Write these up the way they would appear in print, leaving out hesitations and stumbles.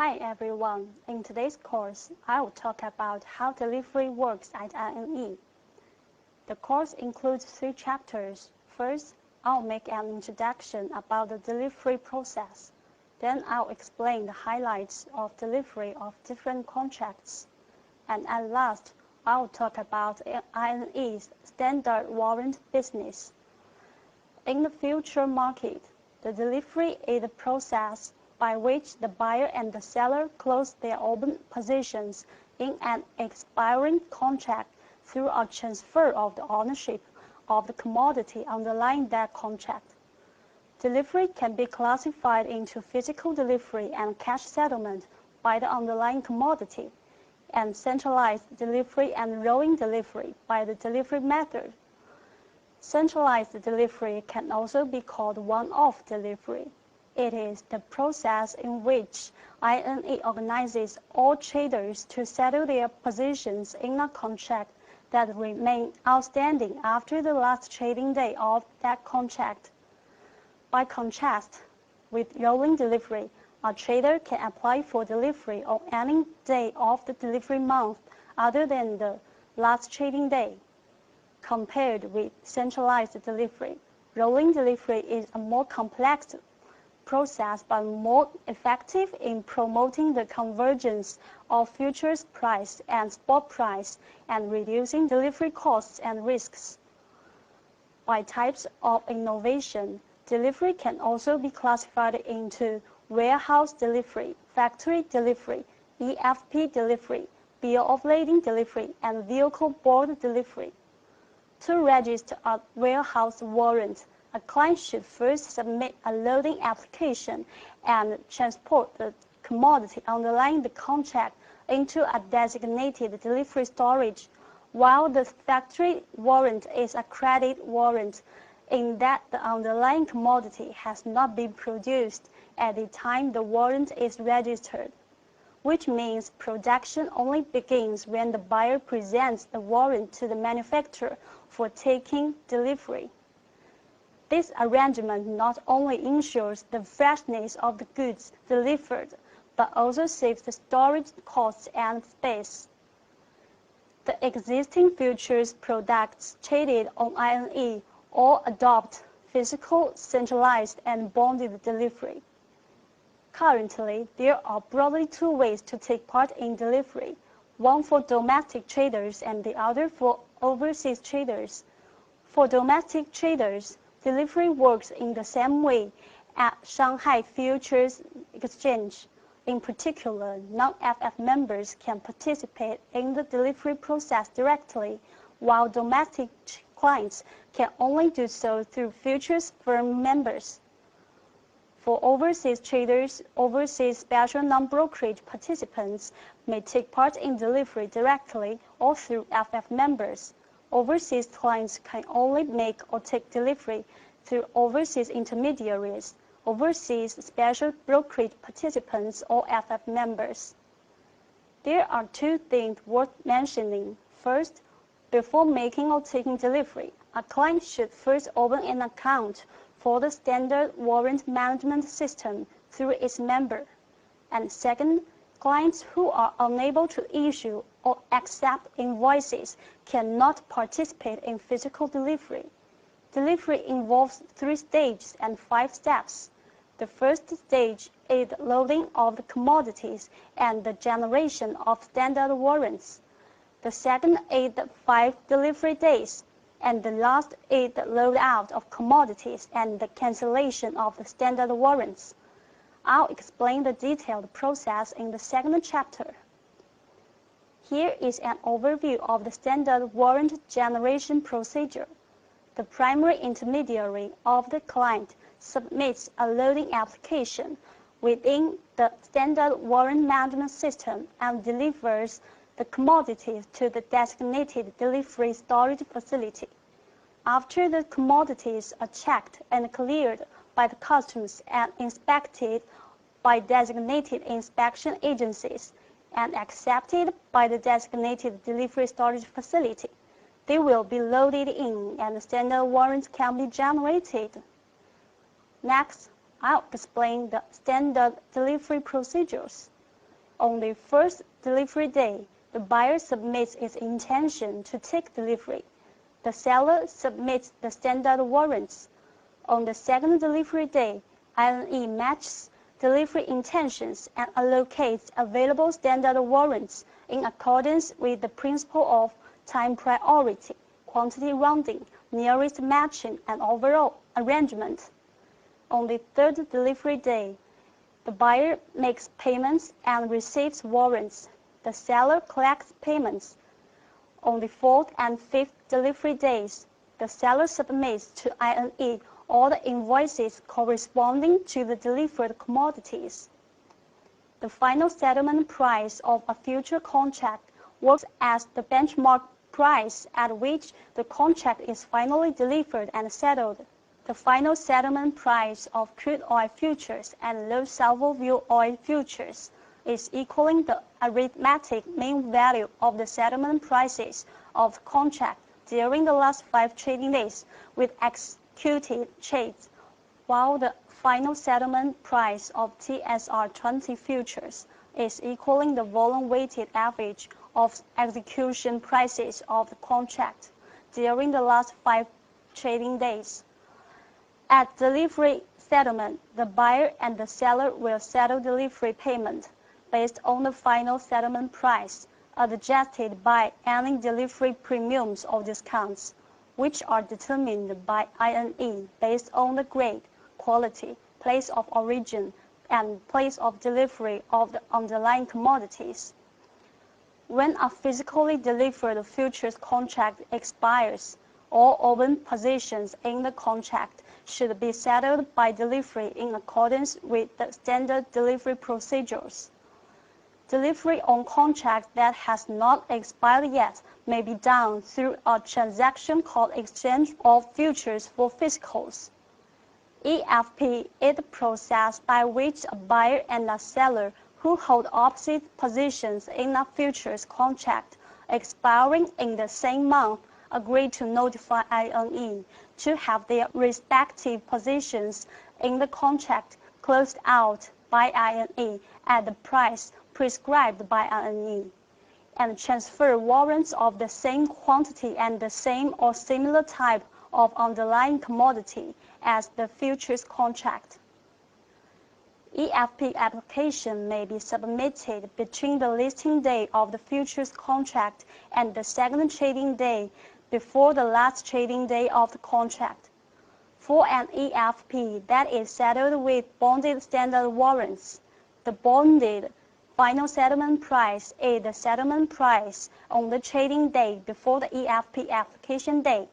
Hi everyone, in today's course, I will talk about how delivery works at INE. The course includes 3 chapters. First, I'll make an introduction about the delivery process. Then I'll explain the highlights of delivery of different contracts. And at last, I'll talk about INE's standard warrant business. In the future market, the delivery is the process by which the buyer and the seller close their open positions in an expiring contract through a transfer of the ownership of the commodity underlying that contract. Delivery can be classified into physical delivery and cash settlement by the underlying commodity, and centralized delivery and rolling delivery by the delivery method. Centralized delivery can also be called one-off delivery. It is the process in which INE organizes all traders to settle their positions in a contract that remain outstanding after the last trading day of that contract. By contrast with rolling delivery, a trader can apply for delivery on any day of the delivery month other than the last trading day. Compared with centralized delivery, rolling delivery is a more complex process but more effective in promoting the convergence of futures price and spot price and reducing delivery costs and risks. By types of innovation, delivery can also be classified into warehouse delivery, factory delivery, EFP delivery, bill of lading delivery, and vehicle board delivery. To register a warehouse warrant, a client should first submit a loading application and transport the commodity underlying the contract into a designated delivery storage, while the factory warrant is a credit warrant in that the underlying commodity has not been produced at the time the warrant is registered, which means production only begins when the buyer presents the warrant to the manufacturer for taking delivery. This arrangement not only ensures the freshness of the goods delivered, but also saves the storage costs and space. The existing futures products traded on INE all adopt physical, centralized, and bonded delivery. Currently, there are broadly 2 ways to take part in delivery, one for domestic traders and the other for overseas traders. For domestic traders, delivery works in the same way at Shanghai Futures Exchange. In particular, non-FF members can participate in the delivery process directly, while domestic clients can only do so through futures firm members. For overseas traders, overseas special non-brokerage participants may take part in delivery directly or through FF members. Overseas clients can only make or take delivery through overseas intermediaries, overseas special brokerage participants, or FF members. There are 2 things worth mentioning. First, before making or taking delivery, a client should first open an account for the standard warrant management system through its member. And second, clients who are unable to issue or accept invoices cannot participate in physical delivery. Delivery involves 3 stages and 5 steps. The first stage is the loading of the commodities and the generation of standard warrants. The second is the 5 delivery days, and the last is the load-out of commodities and the cancellation of the standard warrants. I'll explain the detailed process in the 2nd chapter. Here is an overview of the standard warrant generation procedure. The primary intermediary of the client submits a loading application within the standard warrant management system and delivers the commodities to the designated delivery storage facility. After the commodities are checked and cleared by the customs and inspected by designated inspection agencies and accepted by the designated delivery storage facility, they will be loaded in and the standard warrants can be generated. Next, I'll explain the standard delivery procedures. On the first delivery day, the buyer submits its intention to take delivery. The seller submits the standard warrants. On the second delivery day, INE matches delivery intentions and allocates available standard warrants in accordance with the principle of time priority, quantity rounding, nearest matching, and overall arrangement. On the third delivery day, the buyer makes payments and receives warrants. The seller collects payments. On the fourth and fifth delivery days, the seller submits to INE all the invoices corresponding to the delivered commodities. The final settlement price of a future contract works as the benchmark price at which the contract is finally delivered and settled. The final settlement price of crude oil futures and low sulfur fuel oil futures is equaling the arithmetic mean value of the settlement prices of the contract during the last 5 trading days with executed trades, while the final settlement price of TSR20 futures is equaling the volume-weighted average of execution prices of the contract during the last 5 trading days. At delivery settlement, the buyer and the seller will settle delivery payment based on the final settlement price, adjusted by any delivery premiums or discounts, which are determined by INE based on the grade, quality, place of origin, and place of delivery of the underlying commodities. When a physically delivered futures contract expires, all open positions in the contract should be settled by delivery in accordance with the standard delivery procedures. Delivery on contract that has not expired yet may be done through a transaction called exchange of futures for physicals. EFP is the process by which a buyer and a seller who hold opposite positions in a futures contract expiring in the same month agree to notify INE to have their respective positions in the contract closed out by INE at the price prescribed by INE, and transfer warrants of the same quantity and the same or similar type of underlying commodity as the futures contract. EFP application may be submitted between the listing day of the futures contract and the second trading day before the last trading day of the contract. For an EFP that is settled with bonded standard warrants, the bonded final settlement price is the settlement price on the trading day before the EFP application date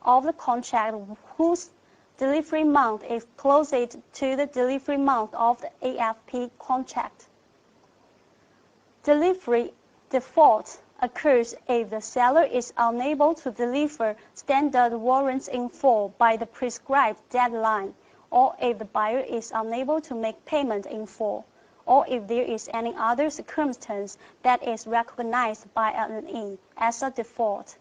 of the contract whose delivery month is closest to the delivery month of the EFP contract. Delivery default occurs if the seller is unable to deliver standard warrants in full by the prescribed deadline, or if the buyer is unable to make payment in full, or if there is any other circumstance that is recognized by INE as a default.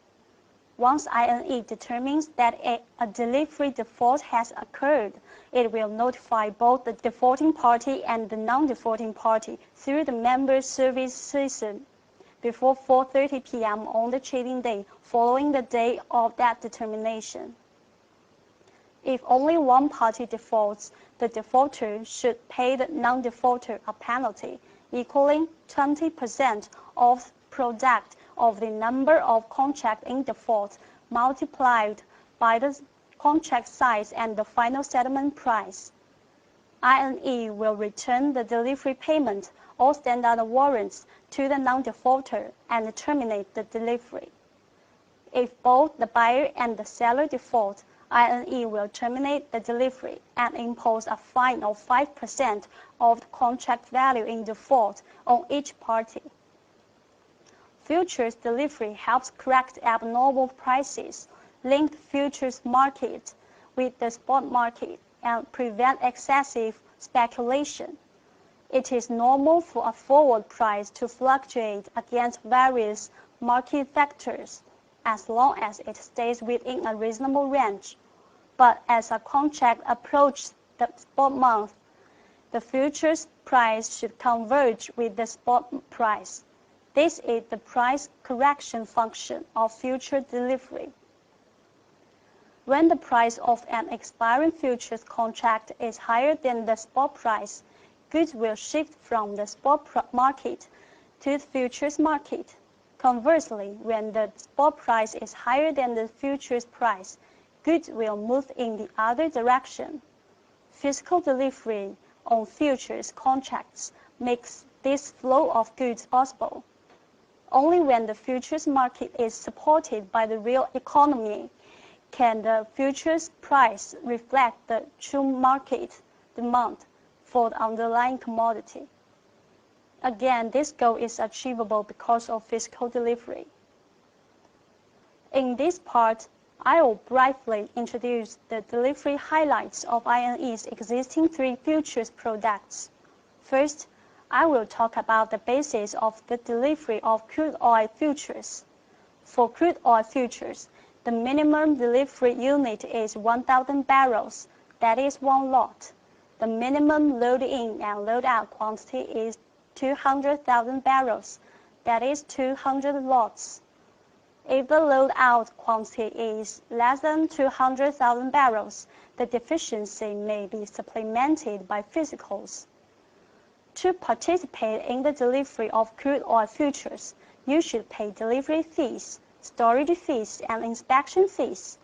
Once INE determines that a delivery default has occurred, it will notify both the defaulting party and the non-defaulting party through the member service system before 4:30 p.m. on the trading day following the day of that determination. If only one party defaults, the defaulter should pay the non-defaulter a penalty equaling 20% of product of the number of contracts in default multiplied by the contract size and the final settlement price. INE will return the delivery payment or standard warrants to the non-defaulter and terminate the delivery. If both the buyer and the seller default, INE will terminate the delivery and impose a fine of 5% of the contract value in default on each party. Futures delivery helps correct abnormal prices, link the futures market with the spot market, and prevent excessive speculation. It is normal for a forward price to fluctuate against various market factors as long as it stays within a reasonable range. But as a contract approaches the spot month, the futures price should converge with the spot price. This is the price correction function of future delivery. When the price of an expiring futures contract is higher than the spot price, goods will shift from the spot market to the futures market. Conversely, when the spot price is higher than the futures price, goods will move in the other direction. Physical delivery on futures contracts makes this flow of goods possible. Only when the futures market is supported by the real economy can the futures price reflect the true market demand for the underlying commodity. Again, this goal is achievable because of physical delivery. In this part, I will briefly introduce the delivery highlights of INE's existing 3 futures products. First, I will talk about the basis of the delivery of crude oil futures. For crude oil futures, the minimum delivery unit is 1,000 barrels, that is 1 lot. The minimum load-in and load-out quantity is 200,000 barrels, that is 200 lots. If the load-out quantity is less than 200,000 barrels, the deficiency may be supplemented by physicals. To participate in the delivery of crude oil futures, you should pay delivery fees, storage fees, and inspection fees.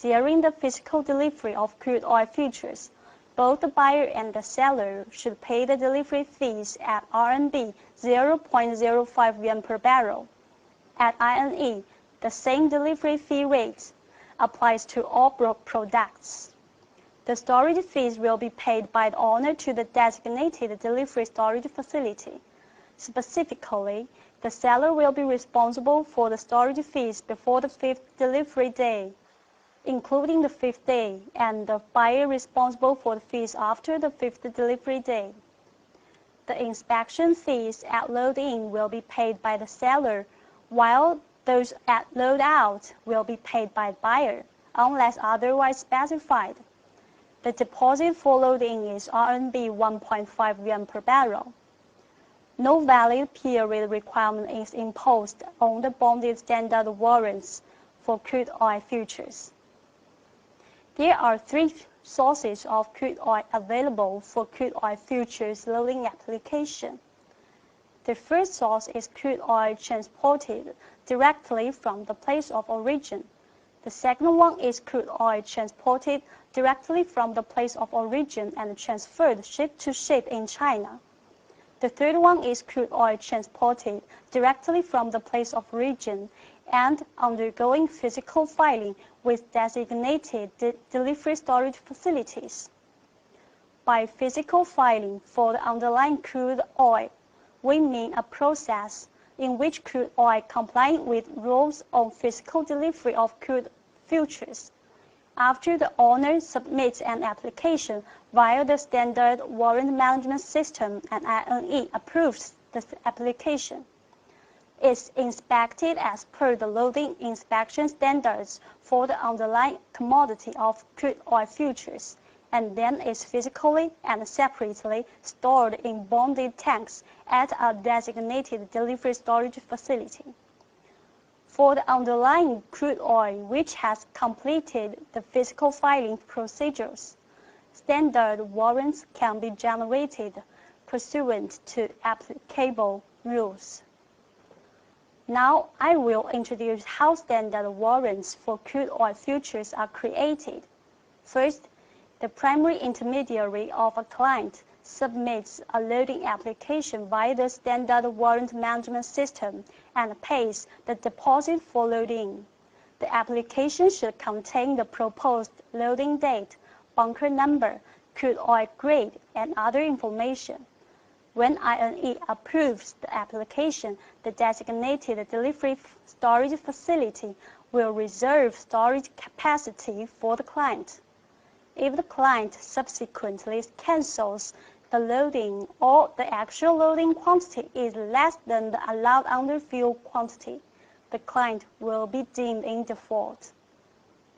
During the physical delivery of crude oil futures, both the buyer and the seller should pay the delivery fees at RMB 0.05 yuan per barrel. At INE, the same delivery fee rate applies to all products. The storage fees will be paid by the owner to the designated delivery storage facility. Specifically, the seller will be responsible for the storage fees before the 5th delivery day, including the 5th day, and the buyer responsible for the fees after the 5th delivery day. The inspection fees at load-in will be paid by the seller, while those at load-out will be paid by the buyer, unless otherwise specified. The deposit for load-in is RMB 1.5 yuan per barrel. No valid period requirement is imposed on the bonded standard warrants for crude oil futures. There are 3 sources of crude oil available for crude oil futures loading application. The first source is crude oil transported directly from the place of origin. The second one is crude oil transported directly from the place of origin and transferred ship to ship in China. The third one is crude oil transported directly from the place of origin and undergoing physical filing with designated delivery storage facilities. By physical filing for the underlying crude oil, we mean a process in which crude oil complying with rules on physical delivery of crude futures. After the owner submits an application via the standard warrant management system and INE approves the application, it's inspected as per the loading inspection standards for the underlying commodity of crude oil futures, and then is physically and separately stored in bonded tanks at a designated delivery storage facility. For the underlying crude oil which has completed the physical filing procedures, standard warrants can be generated pursuant to applicable rules. Now I will introduce how standard warrants for crude oil futures are created. First, the primary intermediary of a client submits a loading application via the standard warrant management system and pays the deposit for loading. The application should contain the proposed loading date, bunker number, crude oil grade, and other information. When INE approves the application, the designated delivery storage facility will reserve storage capacity for the client. If the client subsequently cancels the loading or the actual loading quantity is less than the allowed underfill quantity, the client will be deemed in default.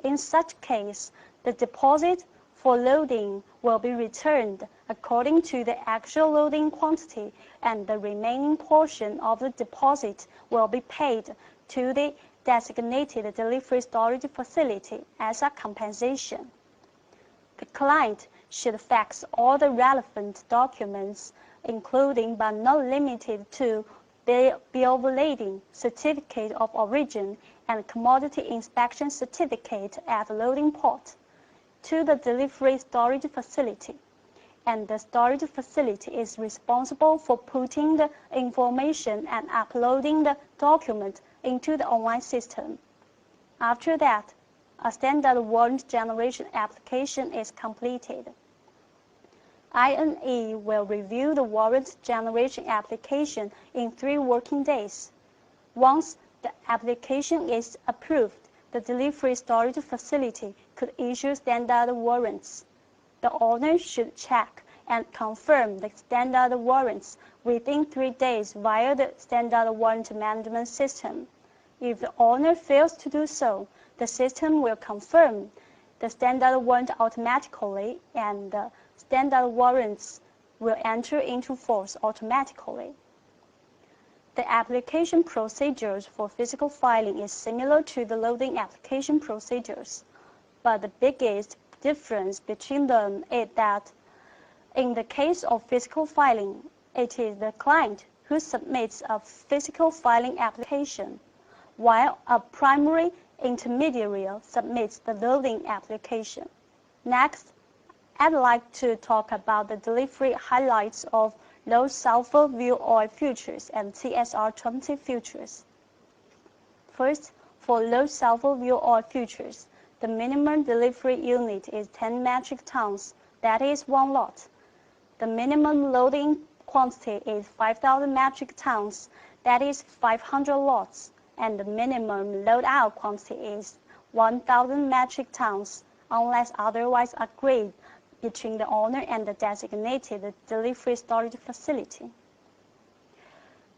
In such case, the deposit for loading will be returned according to the actual loading quantity, and the remaining portion of the deposit will be paid to the designated delivery storage facility as a compensation. The client should fax all the relevant documents, including but not limited to bill of lading, certificate of origin, and commodity inspection certificate at the loading port, to the delivery storage facility, and the storage facility is responsible for putting the information and uploading the document into the online system. After that, a standard warrant generation application is completed. INE will review the warrant generation application in 3 working days. Once the application is approved, the delivery storage facility could issue standard warrants. The owner should check and confirm the standard warrants within 3 days via the standard warrant management system. If the owner fails to do so, the system will confirm the standard warrant automatically, and the standard warrants will enter into force automatically. The application procedures for physical filing is similar to the loading application procedures, but the biggest difference between them is that in the case of physical filing, it is the client who submits a physical filing application, while a primary intermediary submits the loading application. Next, I'd like to talk about the delivery highlights of low sulfur fuel oil futures and TSR20 futures. First, for low sulfur fuel oil futures, the minimum delivery unit is 10 metric tons, that is 1 lot. The minimum loading quantity is 5,000 metric tons, that is 500 lots, and the minimum load-out quantity is 1,000 metric tons, unless otherwise agreed between the owner and the designated delivery storage facility.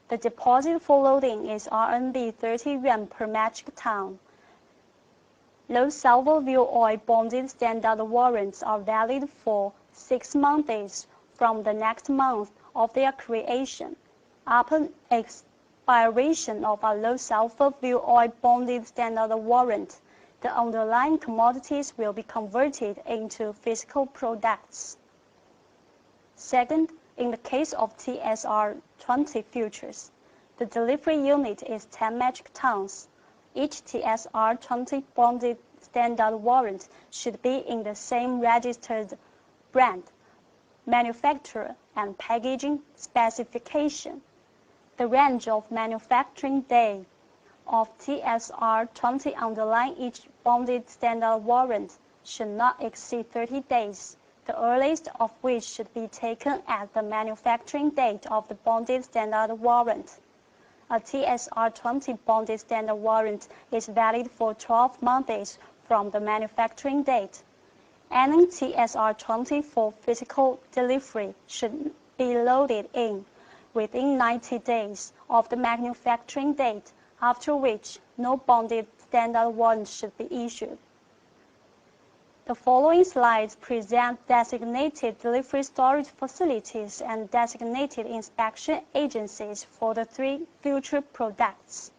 The deposit for loading is RMB 30 yuan per metric ton. Low sulfur fuel oil bonded standard warrants are valid for 6 months from the next month of their creation. Upon expiration of a low sulfur fuel oil bonded standard warrant, the underlying commodities will be converted into physical products. Second, in the case of TSR20 futures, the delivery unit is 10 metric tons. Each TSR20 bonded standard warrant should be in the same registered brand, manufacturer, and packaging specification. The range of manufacturing day of TSR20 underlying each bonded standard warrant should not exceed 30 days, the earliest of which should be taken as the manufacturing date of the bonded standard warrant. A TSR20 bonded standard warrant is valid for 12 months from the manufacturing date. Any TSR20 for physical delivery should be loaded in within 90 days of the manufacturing date, after which no bonded standard warrant should be issued. The following slides present designated delivery storage facilities and designated inspection agencies for the 3 future products.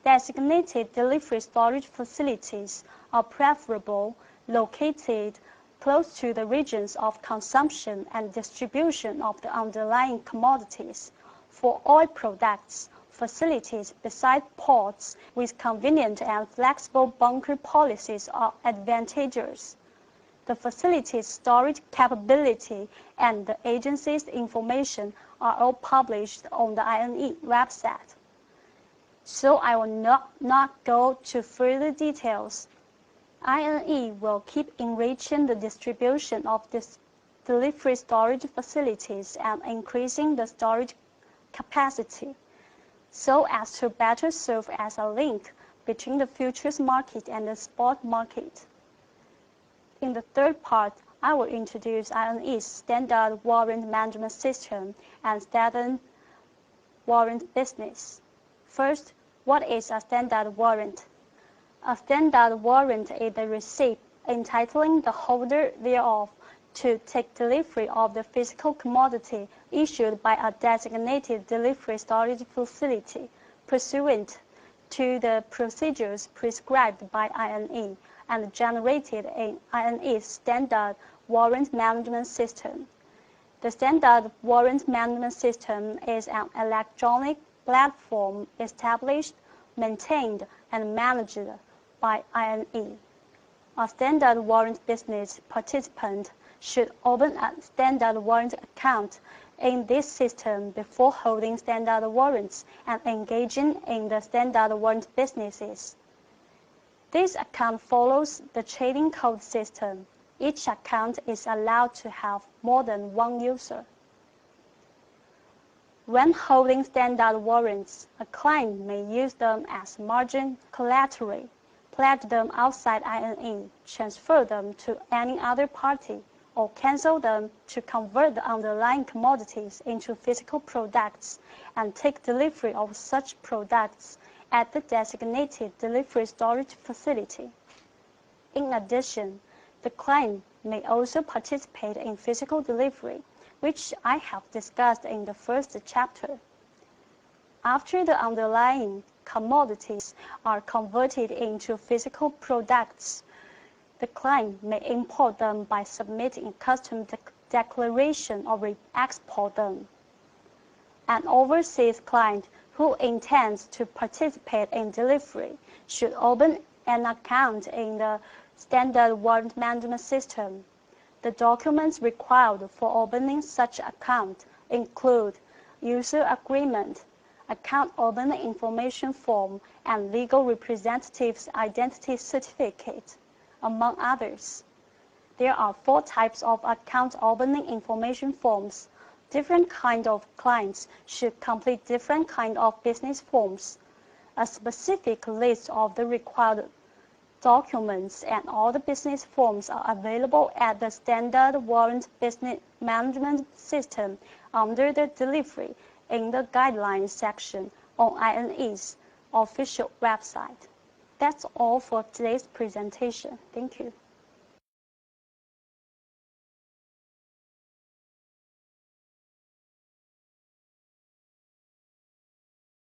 Designated delivery storage facilities are preferable located close to the regions of consumption and distribution of the underlying commodities. For oil products, facilities beside ports with convenient and flexible bunker policies are advantageous. The facility's storage capability and the agency's information are all published on the INE website, so I will not go to further details. INE will keep enriching the distribution of these delivery storage facilities and increasing the storage capacity, so as to better serve as a link between the futures market and the spot market. In the third part, I will introduce INE's standard warrant management system and standard warrant business. First, what is a standard warrant? A standard warrant is a receipt entitling the holder thereof to take delivery of the physical commodity issued by a designated delivery storage facility pursuant to the procedures prescribed by INE and generated in INE's Standard Warrant Management System. The Standard Warrant Management System is an electronic platform established, maintained, and managed by INE. A standard warrant business participant should open a standard warrant account in this system before holding standard warrants and engaging in the standard warrant businesses. This account follows the trading code system. Each account is allowed to have more than one user. When holding standard warrants, a client may use them as margin collateral, pledge them outside INE, transfer them to any other party, or cancel them to convert the underlying commodities into physical products and take delivery of such products at the designated delivery storage facility. In addition, the client may also participate in physical delivery, which I have discussed in the first chapter. After the underlying commodities are converted into physical products, the client may import them by submitting a custom declaration or re-export them. An overseas client who intends to participate in delivery should open an account in the Standard Warrant Management System. The documents required for opening such account include user agreement, account opening information form, and legal representative's identity certificate, among others. There are 4 types of account opening information forms. Different kinds of clients should complete different kinds of business forms. A specific list of the required documents and all the business forms are available at the Standard Warrant Business Management System under the Delivery in the Guidelines section on INE's official website. That's all for today's presentation. Thank you.